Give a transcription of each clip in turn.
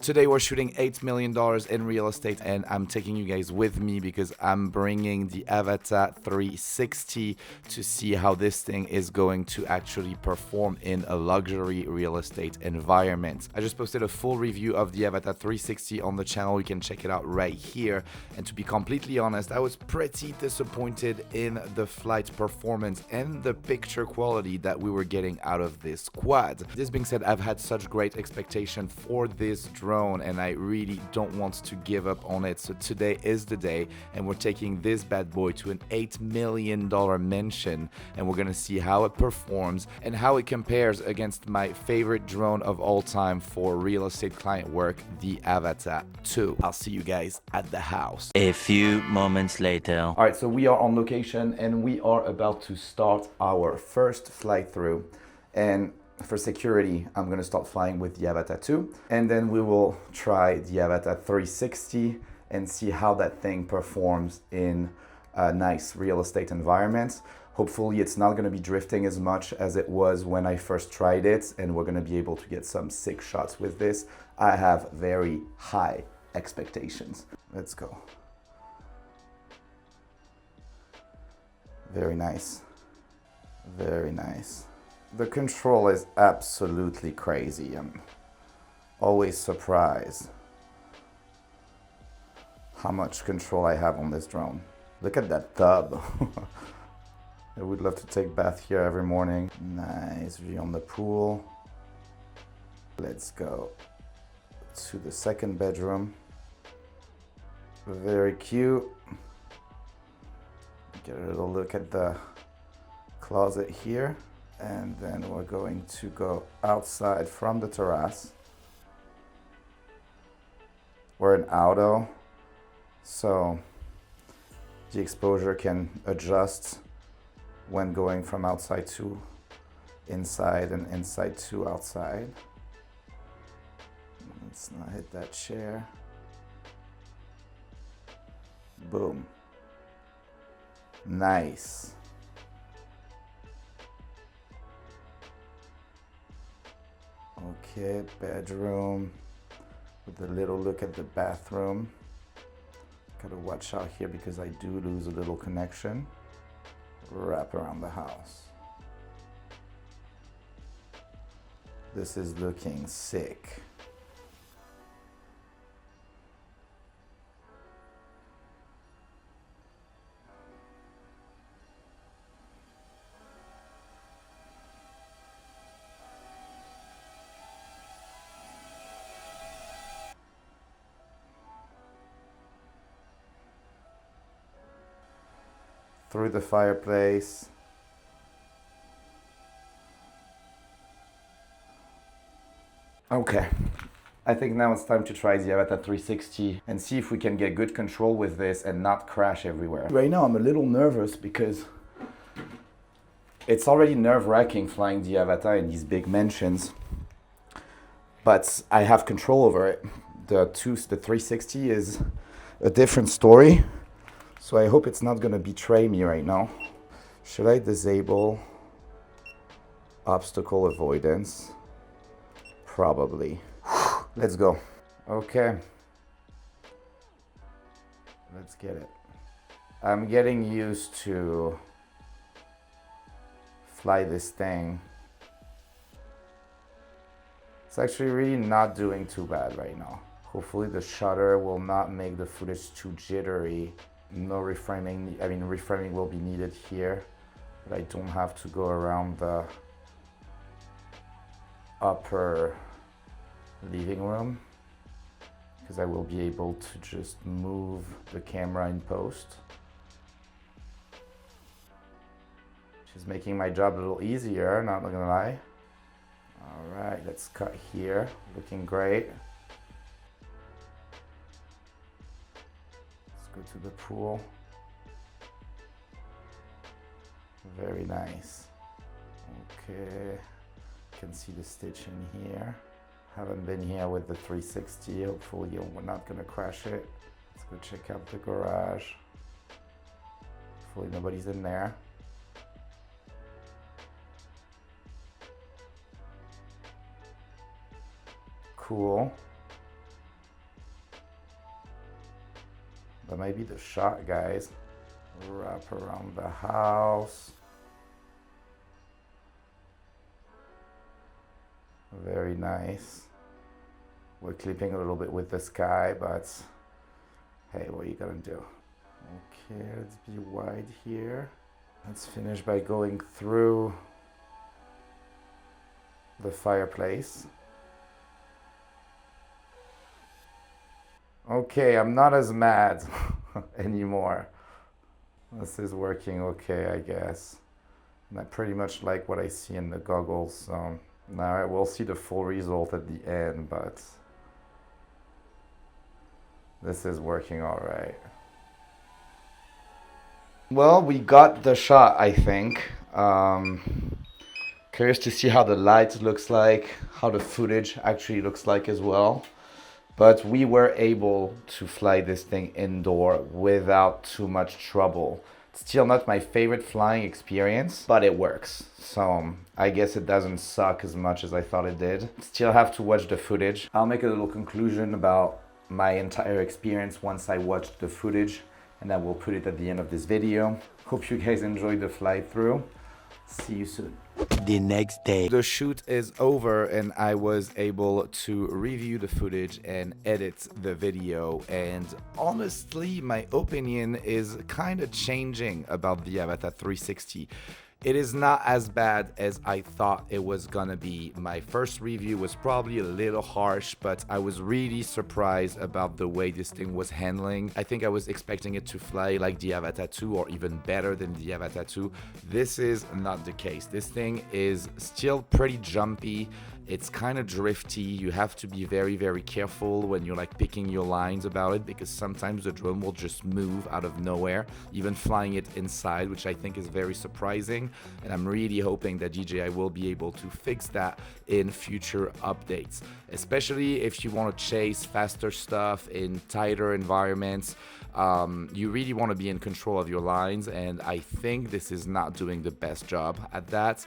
Today we're shooting $8 million in real estate, and I'm taking you guys with me because I'm bringing the Avata 360 to see how this thing is going to actually perform in a luxury real estate environment. I just posted a full review of the Avata 360 on the channel. You can check it out right here. And to be completely honest, I was pretty disappointed in the flight performance and the picture quality that we were getting out of this quad. This being said, I've had such great expectation for this drone, and I really don't want to give up on it. So today is the day, and we're taking this bad boy to an $8 million mansion, and we're gonna see how it performs and how it compares against my favorite drone of all time for real estate client work, the Avata 2. I'll see you guys at the house. A few moments later. All right, so we are on location and we are about to start our first flight through. And for security, I'm gonna start flying with the Avata 2, and then we will try the Avata 360 and see how that thing performs in a nice real estate environment. Hopefully it's not gonna be drifting as much as it was when I first tried it, and we're gonna be able to get some sick shots with this. I have very high expectations. Let's go. Very nice. Very nice. The control is absolutely crazy. I'm always surprised how much control I have on this drone. Look at that tub. I would love to take a bath here every morning. Nice view on the pool. Let's go to the second bedroom. Very cute. Get a little look at the closet here. And then we're going to go outside from the terrace. We're in auto, so the exposure can adjust when going from outside to inside and inside to outside. Let's not hit that chair. Boom. Nice. Okay, bedroom with a little look at the bathroom. Gotta watch out here because I do lose a little connection. Wrap around the house. This is looking sick. Through the fireplace. Okay, I think now it's time to try the Avata 360 and see if we can get good control with this and not crash everywhere. Right now I'm a little nervous because it's already nerve-wracking flying the Avata in these big mansions, but I have control over it. The 360 is a different story. So I hope it's not gonna betray me right now. Should I disable obstacle avoidance? Probably. Let's go. Okay. Let's get it. I'm getting used to fly this thing. It's actually really not doing too bad right now. Hopefully the shutter will not make the footage too jittery. No reframing, reframing will be needed here, but I don't have to go around the upper living room because I will be able to just move the camera in post. She's making my job a little easier, not gonna lie. All right, let's cut here, looking great. Go to the pool. Very nice. Okay, can see the stitch in here. Haven't been here with the 360. Hopefully we're not gonna crash it. Let's go check out the garage. Hopefully nobody's in there. Cool. That might be the shot, guys. Wrap around the house. Very nice. We're clipping a little bit with the sky, but hey, what are you gonna do? Okay, let's be wide here. Let's finish by going through the fireplace. Okay, I'm not as mad anymore. This is working okay, I guess. And I pretty much like what I see in the goggles, so now I will see the full result at the end, but this is working all right. Well, we got the shot, I think. Curious to see how the light looks like, how the footage actually looks like as well. But we were able to fly this thing indoor without too much trouble. Still not my favorite flying experience, but it works. So I guess it doesn't suck as much as I thought it did. Still have to watch the footage. I'll make a little conclusion about my entire experience once I watch the footage, and I will put it at the end of this video. Hope you guys enjoyed the flight through. See you soon. The next day. The shoot is over and I was able to review the footage and edit the video, and honestly my opinion is kind of changing about the Avata 360. It is not as bad as I thought it was gonna be. My first review was probably a little harsh, but I was really surprised about the way this thing was handling. I think I was expecting it to fly like the Avata 2 or even better than the Avata 2. This is not the case. This thing is still pretty jumpy. It's kind of drifty. You have to be very, very careful when you're like picking your lines about it, because sometimes the drone will just move out of nowhere, even flying it inside, which I think is very surprising. And I'm really hoping that DJI will be able to fix that in future updates, especially if you want to chase faster stuff in tighter environments. You really want to be in control of your lines, and I think this is not doing the best job at that.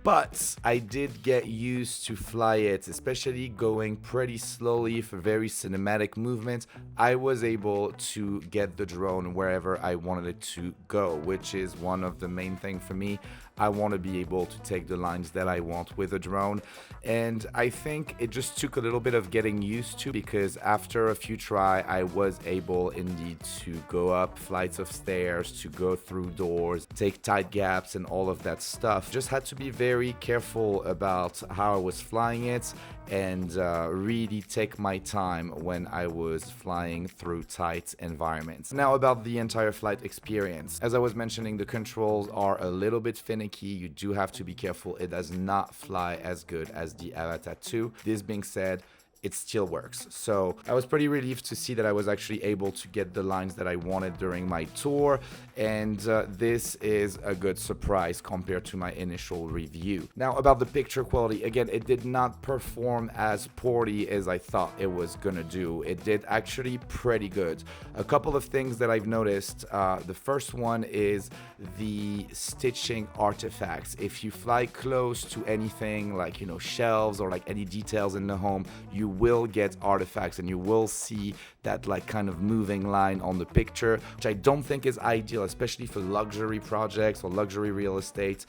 But I did get used to fly it, especially going pretty slowly for very cinematic movements. I was able to get the drone wherever I wanted it to go, which is one of the main things for me. I want to be able to take the lines that I want with a drone, and I think it just took a little bit of getting used to, because after a few try I was able indeed to go up flights of stairs, to go through doors, take tight gaps and all of that stuff. Just had to be very careful about how I was flying it, and really take my time when I was flying through tight environments. Now about the entire flight experience. As I was mentioning, the controls are a little bit finicky. You do have to be careful. It does not fly as good as the Avata 2. This being said, it still works. So I was pretty relieved to see that I was actually able to get the lines that I wanted during my tour, and this is a good surprise compared to my initial review. Now about the picture quality, again, it did not perform as poorly as I thought it was gonna do. It did actually pretty good. A couple of things that I've noticed. The first one is the stitching artifacts. If you fly close to anything like, you know, shelves or like any details in the home, you will get artifacts and you will see that like kind of moving line on the picture, which I don't think is ideal, especially for luxury projects or luxury real estate.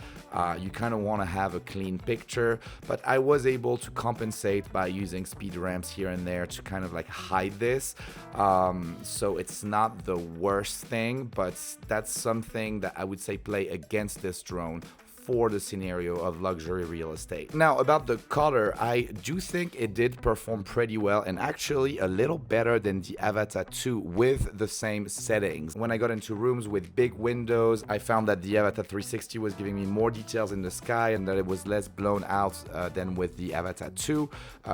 You kind of want to have a clean picture, but I was able to compensate by using speed ramps here and there to kind of like hide this. So it's not the worst thing, but that's something that I would say play against this drone for the scenario of luxury real estate. Now about the color, I do think it did perform pretty well, and actually a little better than the Avata 2 with the same settings. When I got into rooms with big windows, I found that the Avata 360 was giving me more details in the sky and that it was less blown out than with the Avata 2,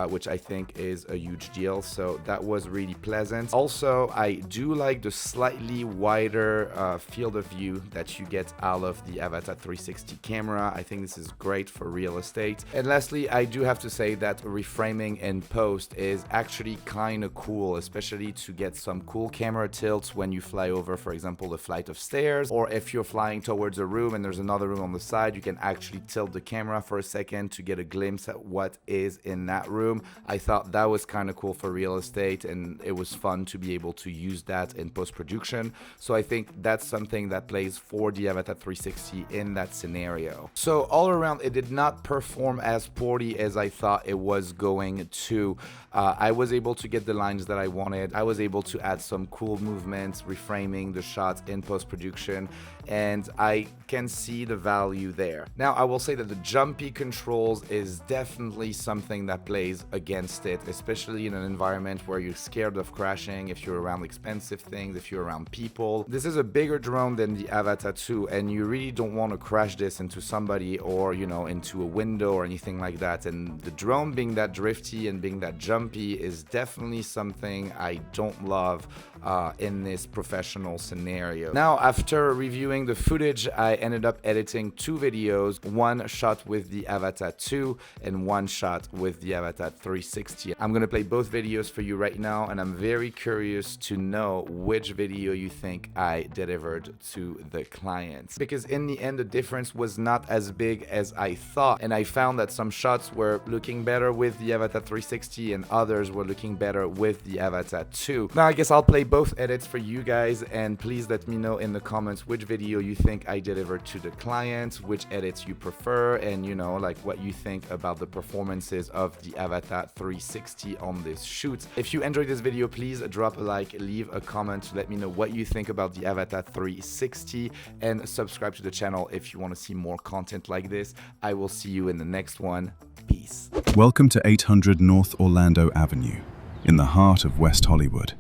which I think is a huge deal. So that was really pleasant. Also, I do like the slightly wider field of view that you get out of the Avata 360 camera. camera. I think this is great for real estate. And lastly, I do have to say that reframing in post is actually kind of cool, especially to get some cool camera tilts when you fly over, for example, a flight of stairs, or if you're flying towards a room and there's another room on the side, you can actually tilt the camera for a second to get a glimpse at what is in that room. I thought that was kind of cool for real estate, and it was fun to be able to use that in post-production. So I think that's something that plays for the Avata 360 in that scenario. So all around, it did not perform as poorly as I thought it was going to. I was able to get the lines that I wanted. I was able to add some cool movements, reframing the shots in post-production, and I can see the value there. Now, I will say that the jumpy controls is definitely something that plays against it, especially in an environment where you're scared of crashing, if you're around expensive things, if you're around people. This is a bigger drone than the Avata 2, and you really don't want to crash this into somebody or, you know, into a window or anything like that. And the drone being that drifty and being that jumpy is definitely something I don't love in this professional scenario. Now, after reviewing the footage, I ended up editing 2 videos, one shot with the Avata 2 and one shot with the Avata 360. I'm gonna play both videos for you right now, and I'm very curious to know which video you think I delivered to the clients, because in the end the difference was not as big as I thought, and I found that some shots were looking better with the Avata 360 and others were looking better with the Avata 2. Now I guess I'll play both edits for you guys, and please let me know in the comments which video you think I delivered to the clients, which edits you prefer, and you know, like what you think about the performances of the Avata 360 on this shoot. If you enjoyed this video, please drop a like, leave a comment to let me know what you think about the Avata 360, and subscribe to the channel if you want to see more content like this. I will see you in the next one. Peace. Welcome to 800 North Orlando Avenue, in the heart of West Hollywood.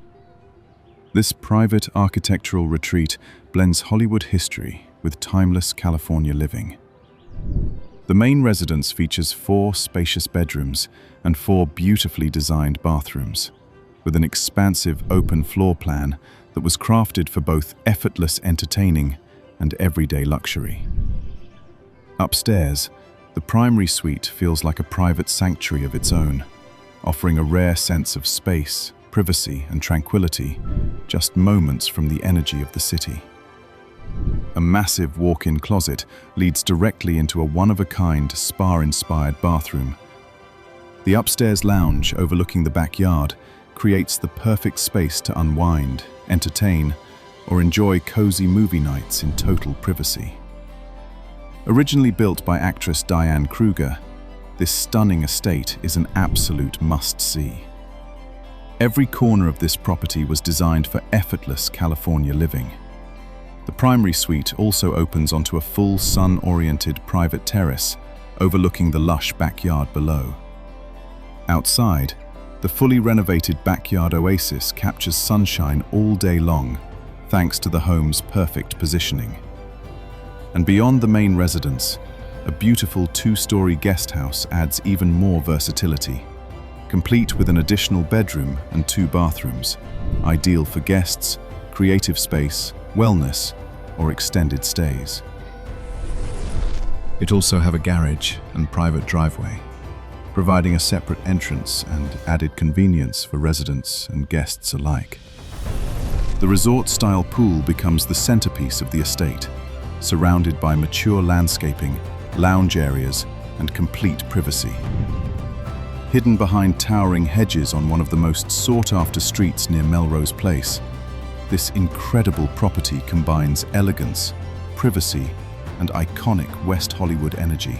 This private architectural retreat blends Hollywood history with timeless California living. The main residence features 4 spacious bedrooms and 4 beautifully designed bathrooms, with an expansive open floor plan that was crafted for both effortless entertaining and everyday luxury. Upstairs, the primary suite feels like a private sanctuary of its own, offering a rare sense of space, privacy, and tranquility, just moments from the energy of the city. A massive walk-in closet leads directly into a one-of-a-kind spa-inspired bathroom. The upstairs lounge overlooking the backyard creates the perfect space to unwind, entertain, or enjoy cozy movie nights in total privacy. Originally built by actress Diane Kruger, this stunning estate is an absolute must-see. Every corner of this property was designed for effortless California living. The primary suite also opens onto a full sun-oriented private terrace overlooking the lush backyard below. Outside, the fully renovated backyard oasis captures sunshine all day long, thanks to the home's perfect positioning. And beyond the main residence, a beautiful 2-story guest house adds even more versatility, complete with an additional bedroom and 2 bathrooms, ideal for guests, creative space, wellness, or extended stays. It also have a garage and private driveway, providing a separate entrance and added convenience for residents and guests alike. The resort-style pool becomes the centerpiece of the estate, surrounded by mature landscaping, lounge areas, and complete privacy. Hidden behind towering hedges on one of the most sought-after streets near Melrose Place, this incredible property combines elegance, privacy, and iconic West Hollywood energy.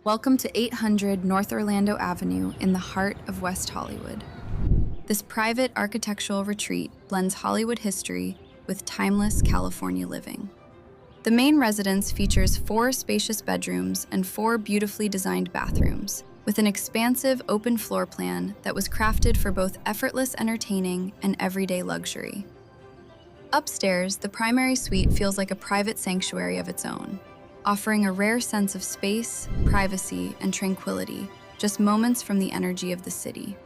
Welcome to 800 North Orlando Avenue in the heart of West Hollywood. This private architectural retreat blends Hollywood history with timeless California living. The main residence features 4 spacious bedrooms and 4 beautifully designed bathrooms, with an expansive open floor plan that was crafted for both effortless entertaining and everyday luxury. Upstairs, the primary suite feels like a private sanctuary of its own, offering a rare sense of space, privacy, and tranquility, just moments from the energy of the city.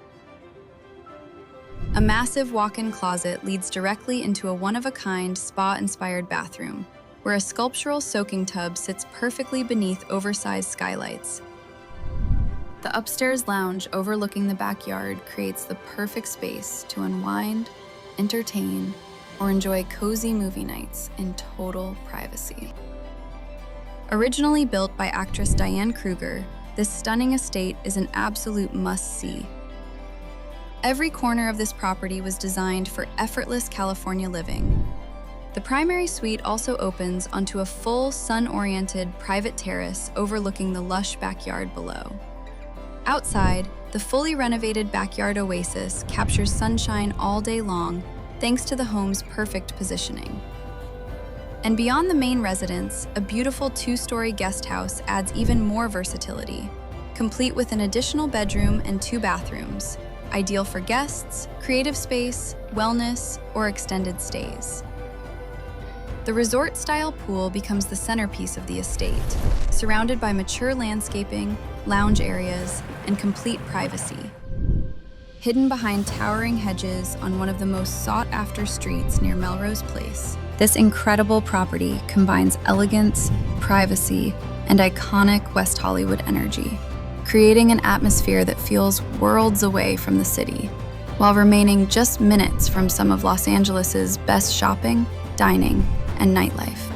A massive walk-in closet leads directly into a one-of-a-kind spa-inspired bathroom, where a sculptural soaking tub sits perfectly beneath oversized skylights. The upstairs lounge overlooking the backyard creates the perfect space to unwind, entertain, or enjoy cozy movie nights in total privacy. Originally built by actress Diane Kruger, this stunning estate is an absolute must-see. Every corner of this property was designed for effortless California living. The primary suite also opens onto a full sun-oriented private terrace overlooking the lush backyard below. Outside, the fully renovated backyard oasis captures sunshine all day long thanks to the home's perfect positioning. And beyond the main residence, a beautiful two-story guest house adds even more versatility, complete with an additional bedroom and 2 bathrooms, ideal for guests, creative space, wellness, or extended stays. The resort-style pool becomes the centerpiece of the estate, surrounded by mature landscaping, lounge areas, and complete privacy. Hidden behind towering hedges on one of the most sought-after streets near Melrose Place, this incredible property combines elegance, privacy, and iconic West Hollywood energy, creating an atmosphere that feels worlds away from the city, while remaining just minutes from some of Los Angeles's best shopping, dining, and nightlife.